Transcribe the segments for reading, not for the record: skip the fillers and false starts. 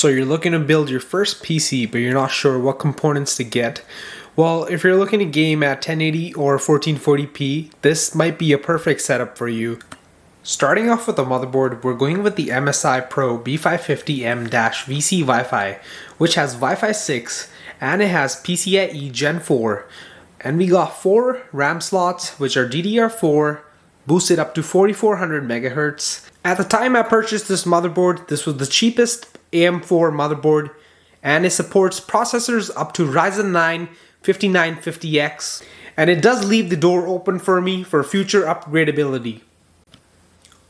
So you're looking to build your first PC, but you're not sure what components to get. Well, if you're looking to game at 1080 or 1440p, this might be a perfect setup for you. Starting off with the motherboard, we're going with the MSI Pro B550M-VC Wi-Fi, which has Wi-Fi 6 and it has PCIe Gen 4. And we got 4 RAM slots, which are DDR4, boosted up to 4400 MHz. At the time I purchased this motherboard, this was the cheapest AM4 motherboard, and it supports processors up to Ryzen 9 5950X, and it does leave the door open for me for future upgradability.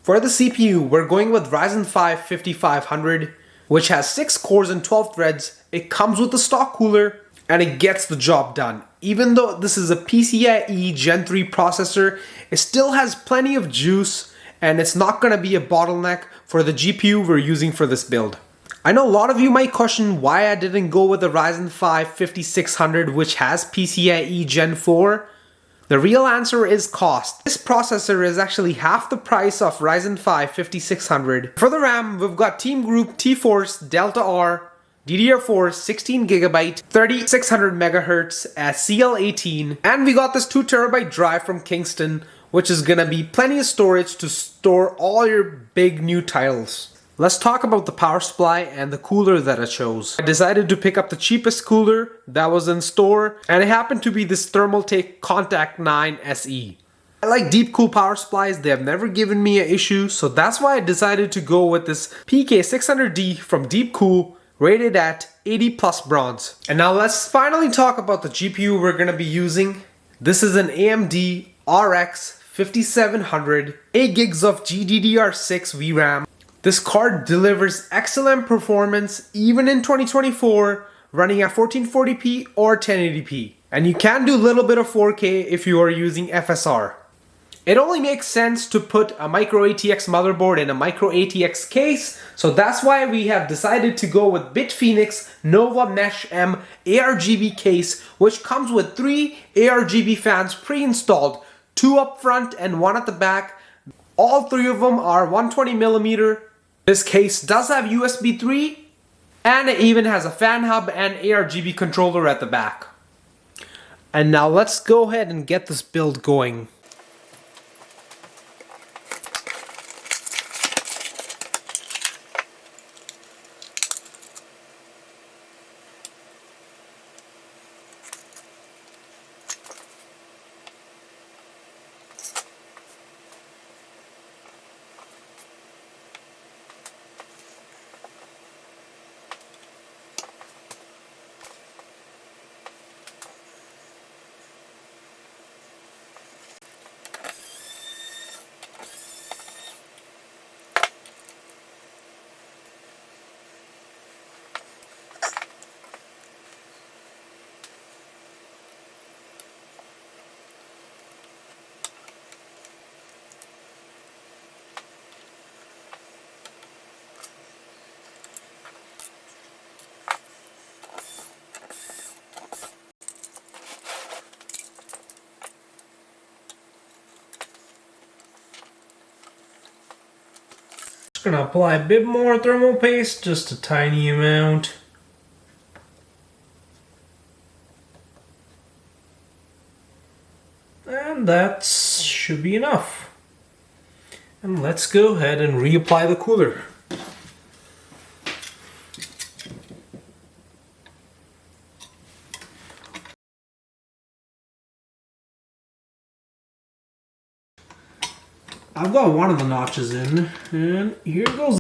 For the CPU, we're going with Ryzen 5 5500, which has 6 cores and 12 threads. It comes with a stock cooler, and it gets the job done. Even though this is a PCIe Gen 3 processor, it still has plenty of juice, and it's not going to be a bottleneck for the GPU we're using for this build. I know a lot of you might question why I didn't go with the Ryzen 5 5600, which has PCIe Gen 4. The real answer is cost. This processor is actually half the price of Ryzen 5 5600. For the RAM, we've got Team Group T-Force Delta R, DDR4 16GB, 3600 MHz at CL18, and we got this 2TB drive from Kingston, which is gonna be plenty of storage to store all your big new titles. Let's talk about the power supply and the cooler that I chose. I decided to pick up the cheapest cooler that was in store, and it happened to be this Thermaltake Contact 9 SE. I like DEEPCOOL power supplies, they have never given me an issue, so that's why I decided to go with this PK600D from DEEPCOOL, rated at 80+ bronze. And now let's finally talk about the GPU we're going to be using. This is an AMD RX 5700, 8 gigs of GDDR6 VRAM. This card delivers excellent performance even in 2024, running at 1440p or 1080p. And you can do a little bit of 4K if you are using FSR. It only makes sense to put a micro ATX motherboard in a micro ATX case, so that's why we have decided to go with BITFENIX Nova Mesh M ARGB case, which comes with 3 ARGB fans pre-installed, 2 up front and 1 at the back. All 3 of them are 120mm. This case does have USB 3, and it even has a fan hub and ARGB controller at the back. And now let's go ahead and get this build going. Gonna apply a bit more thermal paste, just a tiny amount. And that should be enough. And let's go ahead and reapply the cooler. I've got one of the notches in, and here goes.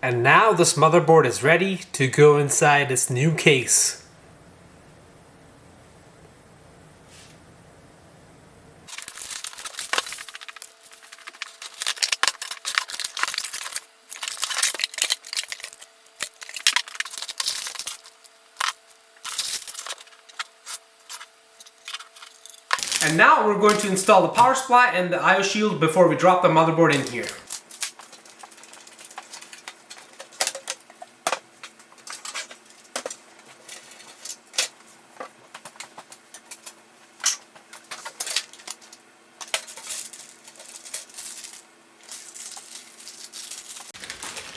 And now this motherboard is ready to go inside this new case. And now we're going to install the power supply and the I/O shield before we drop the motherboard in here.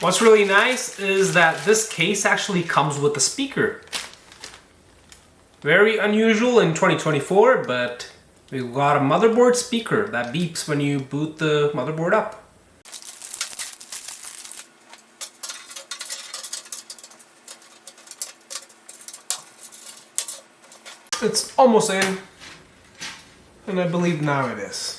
What's really nice is that this case actually comes with a speaker. Very unusual in 2024, but we've got a motherboard speaker that beeps when you boot the motherboard up. It's almost in, and I believe now it is.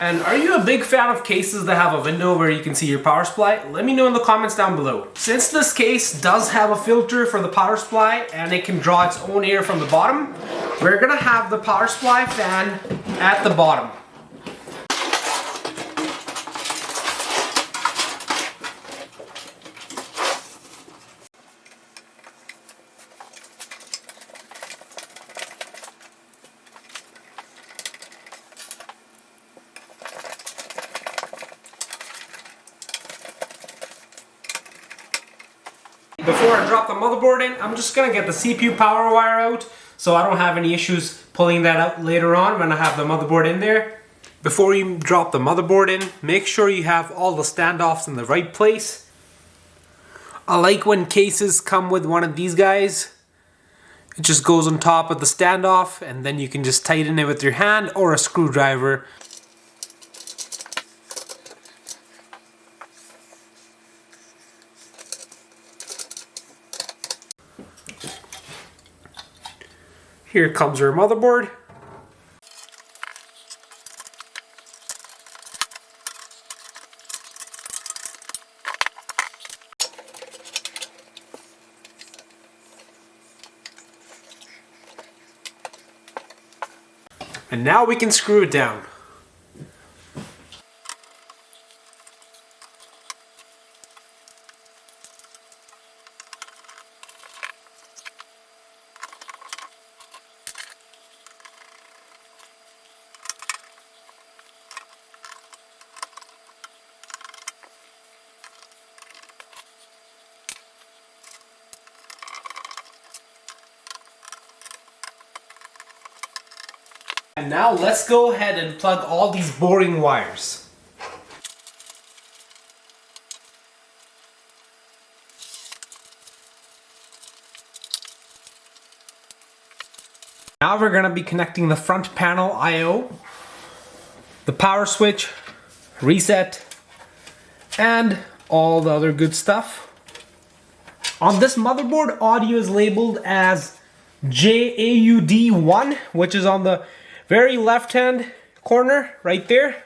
And are you a big fan of cases that have a window where you can see your power supply? Let me know in the comments down below. Since this case does have a filter for the power supply and it can draw its own air from the bottom, we're gonna have the power supply fan at the bottom. Before I drop the motherboard in, I'm just gonna get the CPU power wire out so I don't have any issues pulling that out later on when I have the motherboard in there. Before you drop the motherboard in, make sure you have all the standoffs in the right place. I like when cases come with one of these guys. It just goes on top of the standoff and then you can just tighten it with your hand or a screwdriver. Here comes our motherboard. And now we can screw it down. And now let's go ahead and plug all these boring wires. Now we're going to be connecting the front panel I/O, the power switch, reset, and all the other good stuff. On this motherboard, audio is labeled as JAUD1, which is on the very left hand corner right there.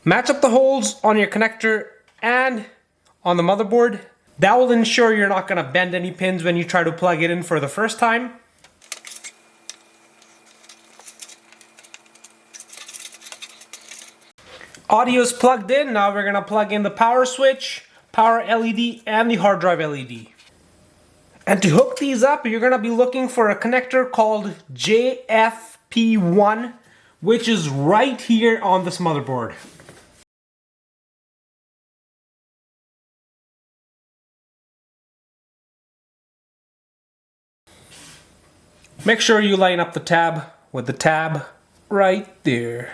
Match up the holes on your connector and on the motherboard. That will ensure you're not going to bend any pins when you try to plug it in for the first time. Audio is plugged in. Now we're going to plug in the power switch, power LED, and the hard drive LED. And to hook these up, you're going to be looking for a connector called JFP1, which is right here on this motherboard. Make sure you line up the tab with the tab right there.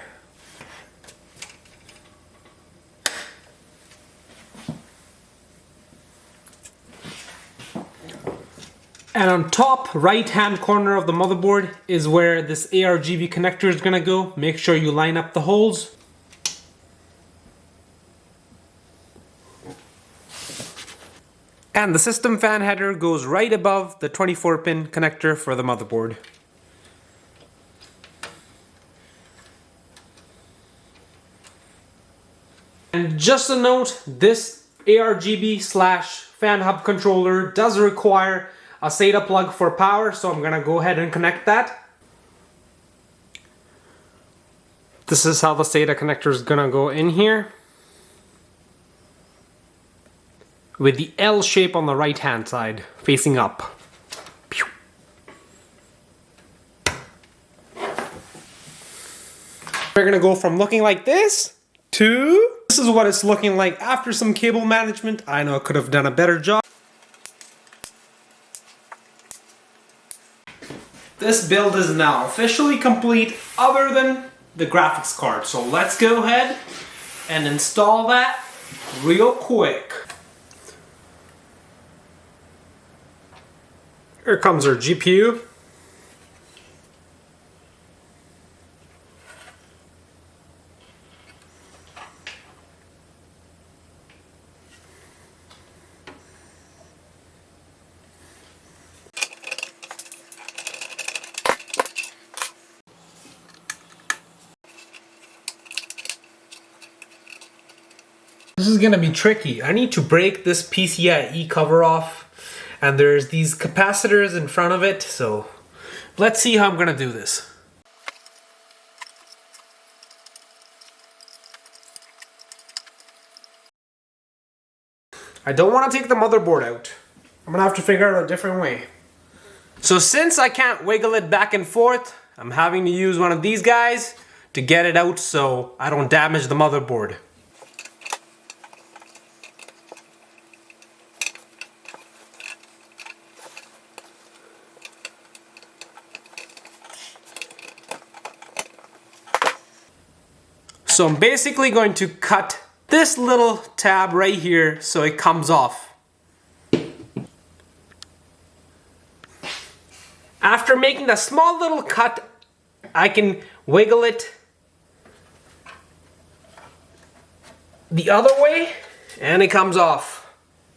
And on top right hand corner of the motherboard is where this ARGB connector is going to go. Make sure you line up the holes. And the system fan header goes right above the 24-pin connector for the motherboard. And just a note, this ARGB/fan hub controller does require a SATA plug for power, so I'm gonna go ahead and connect that. This is how the SATA connector is gonna go in here, with the L shape on the right hand side facing up. We're gonna go from looking like this to this is what it's looking like after some cable management. I know I could have done a better job. This build is now officially complete other than the graphics card. So let's go ahead and install that real quick. Here comes our GPU. This is gonna be tricky. I need to break this PCIe cover off, and there's these capacitors in front of it, so let's see how I'm gonna do this. I don't want to take the motherboard out. I'm gonna have to figure out a different way. So since I can't wiggle it back and forth, I'm having to use one of these guys to get it out so I don't damage the motherboard. So I'm basically going to cut this little tab right here so it comes off. After making a small little cut, I can wiggle it the other way and it comes off.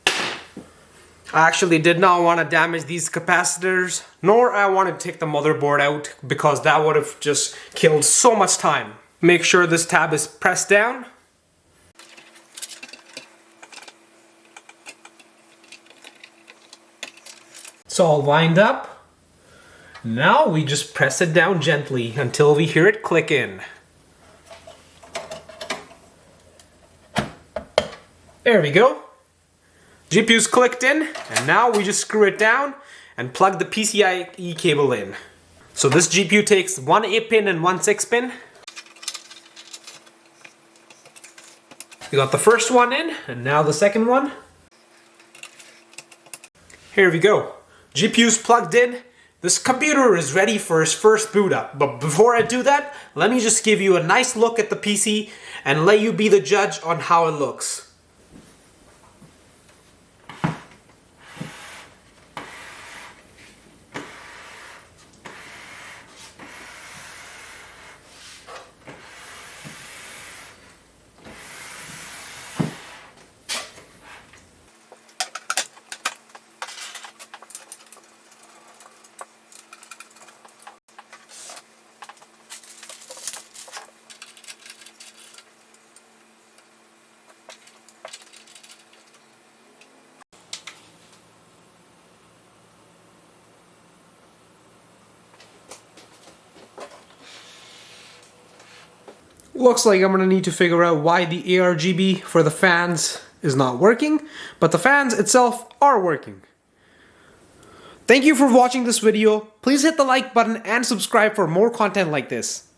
I actually did not want to damage these capacitors, nor I want to take the motherboard out because that would have just killed so much time. Make sure this tab is pressed down. It's all lined up. Now we just press it down gently until we hear it click in. There we go. GPU's clicked in, and now we just screw it down and plug the PCIe cable in. So this GPU takes one 8-pin and one 6-pin. We got the first one in, and now the second one. Here we go. GPU's plugged in. This computer is ready for its first boot up. But before I do that, let me just give you a nice look at the PC and let you be the judge on how it looks. Looks like I'm gonna need to figure out why the ARGB for the fans is not working, but the fans itself are working. Thank you for watching this video. Please hit the like button and subscribe for more content like this.